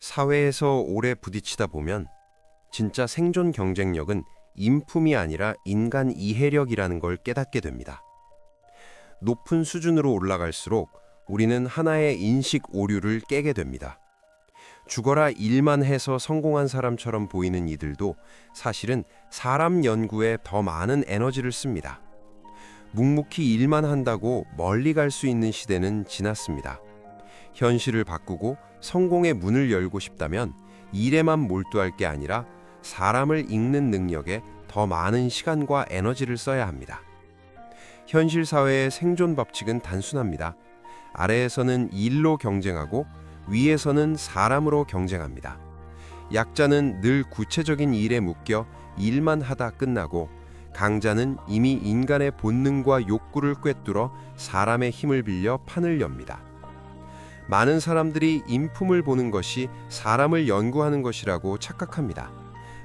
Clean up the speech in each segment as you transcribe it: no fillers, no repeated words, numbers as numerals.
사회에서 오래 부딪히다 보면 진짜 생존 경쟁력은 인품이 아니라 인간 이해력이라는 걸 깨닫게 됩니다. 높은 수준으로 올라갈수록 우리는 하나의 인식 오류를 깨게 됩니다. 죽어라 일만 해서 성공한 사람처럼 보이는 이들도 사실은 사람 연구에 더 많은 에너지를 씁니다. 묵묵히 일만 한다고 멀리 갈 수 있는 시대는 지났습니다. 현실을 바꾸고 성공의 문을 열고 싶다면 일에만 몰두할 게 아니라 사람을 읽는 능력에 더 많은 시간과 에너지를 써야 합니다. 현실 사회의 생존 법칙은 단순합니다. 아래에서는 일로 경쟁하고 위에서는 사람으로 경쟁합니다. 약자는 늘 구체적인 일에 묶여 일만 하다 끝나고, 강자는 이미 인간의 본능과 욕구를 꿰뚫어 사람의 힘을 빌려 판을 엽니다. 많은 사람들이 인품을 보는 것이 사람을 연구하는 것이라고 착각합니다.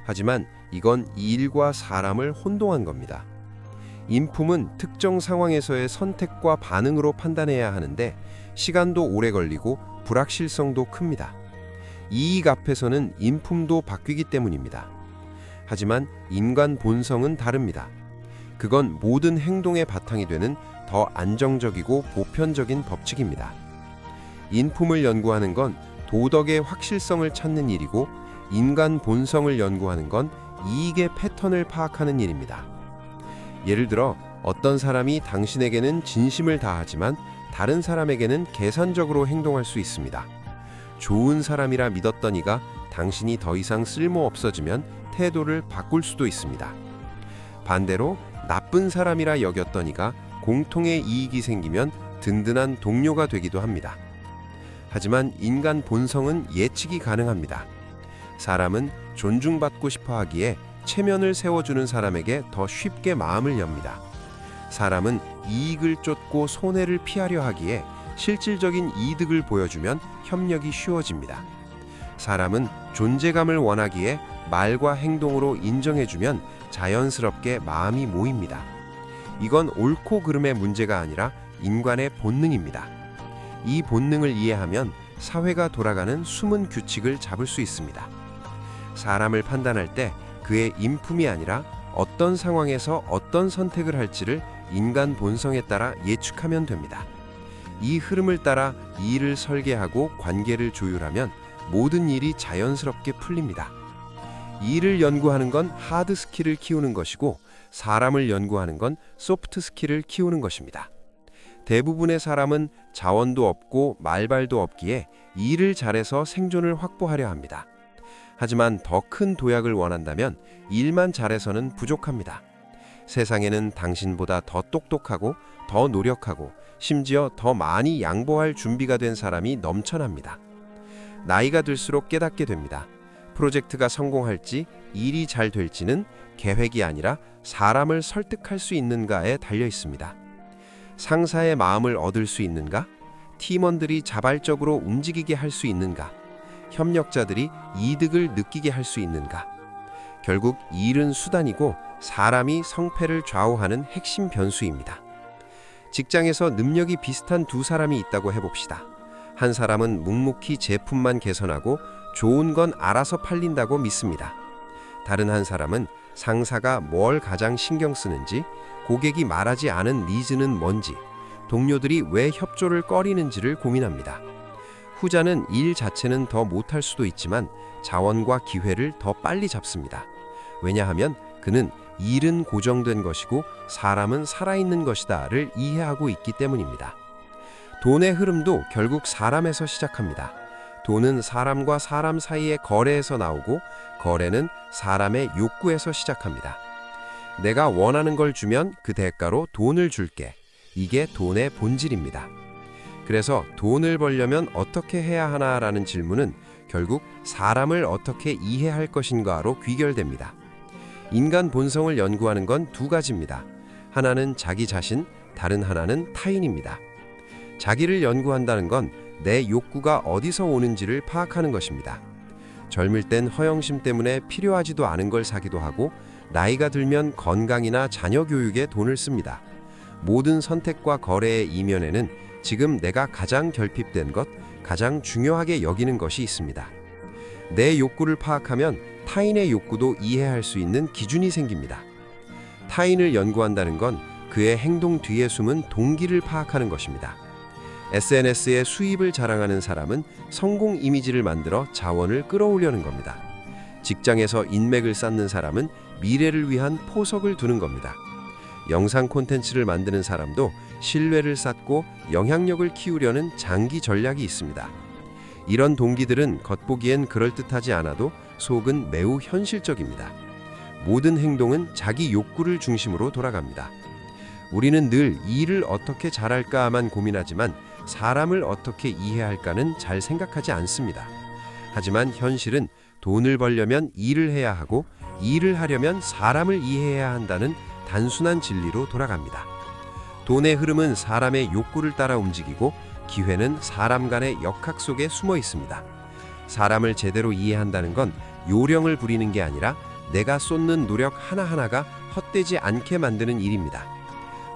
하지만 이건 일과 사람을 혼동한 겁니다. 인품은 특정 상황에서의 선택과 반응으로 판단해야 하는데 시간도 오래 걸리고 불확실성도 큽니다. 이익 앞에서는 인품도 바뀌기 때문입니다. 하지만 인간 본성은 다릅니다. 그건 모든 행동의 바탕이 되는 더 안정적이고 보편적인 법칙입니다. 인품을 연구하는 건 도덕의 확실성을 찾는 일이고, 인간 본성을 연구하는 건 이익의 패턴을 파악하는 일입니다. 예를 들어 어떤 사람이 당신에게는 진심을 다하지만 다른 사람에게는 계산적으로 행동할 수 있습니다. 좋은 사람이라 믿었던 이가 당신이 더 이상 쓸모 없어지면 태도를 바꿀 수도 있습니다. 반대로 나쁜 사람이라 여겼던 이가 공통의 이익이 생기면 든든한 동료가 되기도 합니다. 하지만 인간 본성은 예측이 가능합니다. 사람은 존중받고 싶어 하기에 체면을 세워주는 사람에게 더 쉽게 마음을 엽니다. 사람은 이익을 쫓고 손해를 피하려 하기에 실질적인 이득을 보여주면 협력이 쉬워집니다. 사람은 존재감을 원하기에 말과 행동으로 인정해주면 자연스럽게 마음이 모입니다. 이건 옳고 그름의 문제가 아니라 인간의 본능입니다. 이 본능을 이해하면 사회가 돌아가는 숨은 규칙을 잡을 수 있습니다. 사람을 판단할 때 그의 인품이 아니라 어떤 상황에서 어떤 선택을 할지를 인간 본성에 따라 예측하면 됩니다. 이 흐름을 따라 일을 설계하고 관계를 조율하면 모든 일이 자연스럽게 풀립니다. 일을 연구하는 건 하드 스킬을 키우는 것이고, 사람을 연구하는 건 소프트 스킬을 키우는 것입니다. 대부분의 사람은 자원도 없고 말발도 없기에 일을 잘해서 생존을 확보하려 합니다. 하지만 더 큰 도약을 원한다면 일만 잘해서는 부족합니다. 세상에는 당신보다 더 똑똑하고 더 노력하고 심지어 더 많이 양보할 준비가 된 사람이 넘쳐납니다. 나이가 들수록 깨닫게 됩니다. 프로젝트가 성공할지 일이 잘 될지는 계획이 아니라 사람을 설득할 수 있는가에 달려 있습니다. 상사의 마음을 얻을 수 있는가? 팀원들이 자발적으로 움직이게 할 수 있는가? 협력자들이 이득을 느끼게 할 수 있는가? 결국 일은 수단이고 사람이 성패를 좌우하는 핵심 변수입니다. 직장에서 능력이 비슷한 두 사람이 있다고 해봅시다. 한 사람은 묵묵히 제품만 개선하고 좋은 건 알아서 팔린다고 믿습니다. 다른 한 사람은 상사가 뭘 가장 신경 쓰는지, 고객이 말하지 않은 니즈는 뭔지, 동료들이 왜 협조를 꺼리는지를 고민합니다. 후자는 일 자체는 더 못할 수도 있지만 자원과 기회를 더 빨리 잡습니다. 왜냐하면 그는 일은 고정된 것이고 사람은 살아있는 것이다를 이해하고 있기 때문입니다. 돈의 흐름도 결국 사람에서 시작합니다. 돈은 사람과 사람 사이의 거래에서 나오고, 거래는 사람의 욕구에서 시작합니다. 내가 원하는 걸 주면 그 대가로 돈을 줄게. 이게 돈의 본질입니다. 그래서 돈을 벌려면 어떻게 해야 하나라는 질문은 결국 사람을 어떻게 이해할 것인가로 귀결됩니다. 인간 본성을 연구하는 건 두 가지입니다. 하나는 자기 자신, 다른 하나는 타인입니다. 자기를 연구한다는 건 내 욕구가 어디서 오는지를 파악하는 것입니다. 젊을 땐 허영심 때문에 필요하지도 않은 걸 사기도 하고, 나이가 들면 건강이나 자녀 교육에 돈을 씁니다. 모든 선택과 거래의 이면에는 지금 내가 가장 결핍된 것, 가장 중요하게 여기는 것이 있습니다. 내 욕구를 파악하면 타인의 욕구도 이해할 수 있는 기준이 생깁니다. 타인을 연구한다는 건 그의 행동 뒤에 숨은 동기를 파악하는 것입니다. SNS에 수입을 자랑하는 사람은 성공 이미지를 만들어 자원을 끌어오려는 겁니다. 직장에서 인맥을 쌓는 사람은 미래를 위한 포석을 두는 겁니다. 영상 콘텐츠를 만드는 사람도 신뢰를 쌓고 영향력을 키우려는 장기 전략이 있습니다. 이런 동기들은 겉보기엔 그럴듯하지 않아도 속은 매우 현실적입니다. 모든 행동은 자기 욕구를 중심으로 돌아갑니다. 우리는 늘 일을 어떻게 잘할까만 고민하지만 사람을 어떻게 이해할까는 잘 생각하지 않습니다. 하지만 현실은 돈을 벌려면 일을 해야 하고 일을 하려면 사람을 이해해야 한다는 단순한 진리로 돌아갑니다. 돈의 흐름은 사람의 욕구를 따라 움직이고 기회는 사람 간의 역학 속에 숨어 있습니다. 사람을 제대로 이해한다는 건 요령을 부리는 게 아니라 내가 쏟는 노력 하나하나가 헛되지 않게 만드는 일입니다.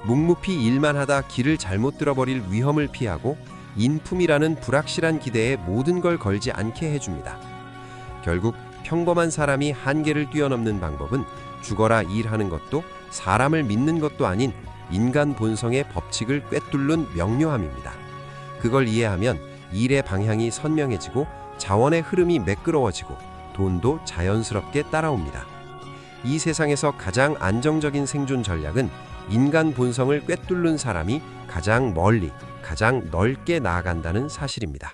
묵묵히 일만 하다 길을 잘못 들어버릴 위험을 피하고 인품이라는 불확실한 기대에 모든 걸 걸지 않게 해줍니다. 결국 평범한 사람이 한계를 뛰어넘는 방법은 죽어라 일하는 것도 사람을 믿는 것도 아닌 인간 본성의 법칙을 꿰뚫는 명료함입니다. 그걸 이해하면 일의 방향이 선명해지고 자원의 흐름이 매끄러워지고 돈도 자연스럽게 따라옵니다. 이 세상에서 가장 안정적인 생존 전략은 인간 본성을 꿰뚫는 사람이 가장 멀리, 가장 넓게 나아간다는 사실입니다.